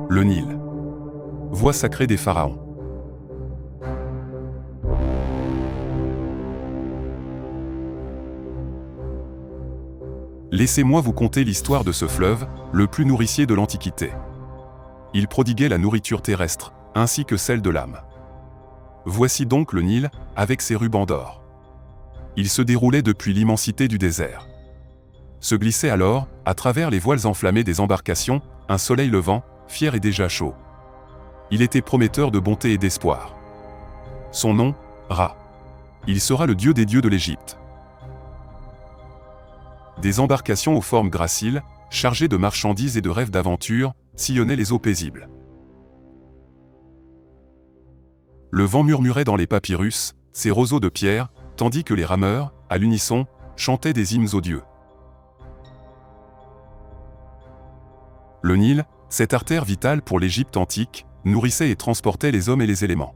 Le Nil. Voie sacrée des pharaons. Laissez-moi vous conter l'histoire de ce fleuve, le plus nourricier de l'Antiquité. Il prodiguait la nourriture terrestre, ainsi que celle de l'âme. Voici donc le Nil, avec ses rubans d'or. Il se déroulait depuis l'immensité du désert. Se glissait alors, à travers les voiles enflammées des embarcations, un soleil levant, fier et déjà chaud. Il était prometteur de bonté et d'espoir. Son nom, Ra. Il sera le dieu des dieux de l'Égypte. Des embarcations aux formes graciles, chargées de marchandises et de rêves d'aventure, sillonnaient les eaux paisibles. Le vent murmurait dans les papyrus, ses roseaux de pierre, tandis que les rameurs, à l'unisson, chantaient des hymnes aux dieux. Le Nil, cette artère vitale pour l'Égypte antique, nourrissait et transportait les hommes et les éléments.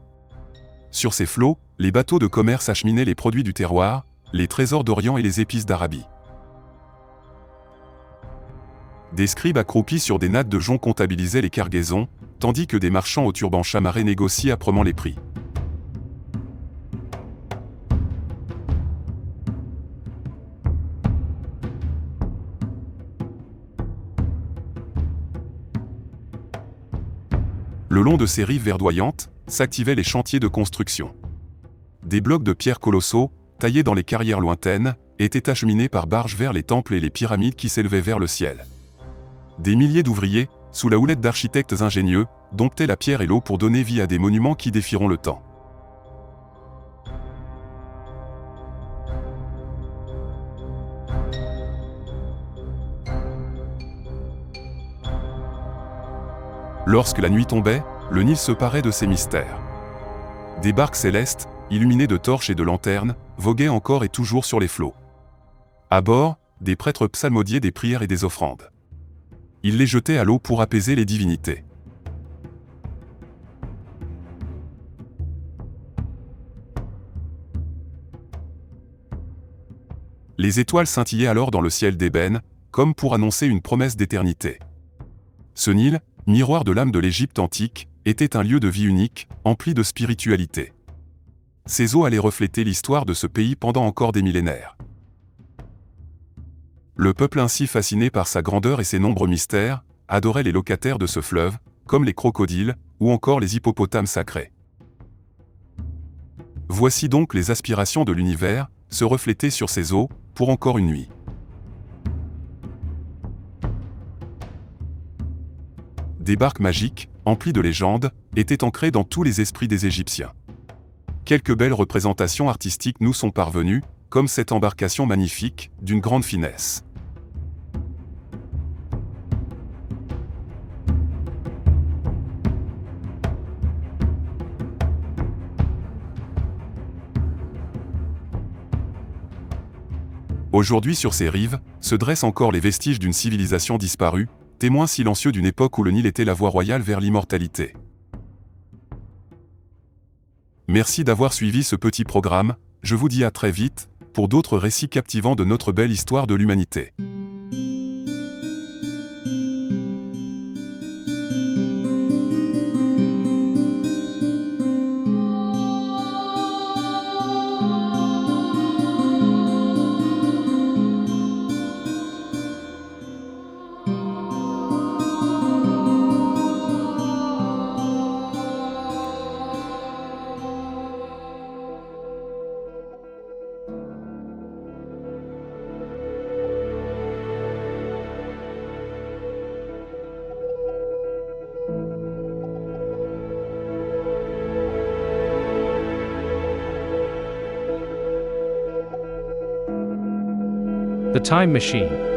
Sur ses flots, les bateaux de commerce acheminaient les produits du terroir, les trésors d'Orient et les épices d'Arabie. Des scribes accroupis sur des nattes de jonc comptabilisaient les cargaisons, tandis que des marchands aux turbans chamarrés négociaient âprement les prix. Le long de ces rives verdoyantes, s'activaient les chantiers de construction. Des blocs de pierre colossaux, taillés dans les carrières lointaines, étaient acheminés par barges vers les temples et les pyramides qui s'élevaient vers le ciel. Des milliers d'ouvriers, sous la houlette d'architectes ingénieux, domptaient la pierre et l'eau pour donner vie à des monuments qui défieront le temps. Lorsque la nuit tombait, le Nil se parait de ses mystères. Des barques célestes, illuminées de torches et de lanternes, voguaient encore et toujours sur les flots. À bord, des prêtres psalmodiaient des prières et des offrandes. Ils les jetaient à l'eau pour apaiser les divinités. Les étoiles scintillaient alors dans le ciel d'ébène, comme pour annoncer une promesse d'éternité. Ce Nil, miroir de l'âme de l'Égypte antique, était un lieu de vie unique, empli de spiritualité. Ses eaux allaient refléter l'histoire de ce pays pendant encore des millénaires. Le peuple ainsi fasciné par sa grandeur et ses nombreux mystères, adorait les locataires de ce fleuve, comme les crocodiles, ou encore les hippopotames sacrés. Voici donc les aspirations de l'univers, se refléter sur ces eaux, pour encore une nuit. Des barques magiques, emplies de légendes, étaient ancrées dans tous les esprits des Égyptiens. Quelques belles représentations artistiques nous sont parvenues, comme cette embarcation magnifique, d'une grande finesse. Aujourd'hui sur ces rives, se dressent encore les vestiges d'une civilisation disparue, témoin silencieux d'une époque où le Nil était la voie royale vers l'immortalité. Merci d'avoir suivi ce petit programme, je vous dis à très vite, pour d'autres récits captivants de notre belle histoire de l'humanité. The Time Machine.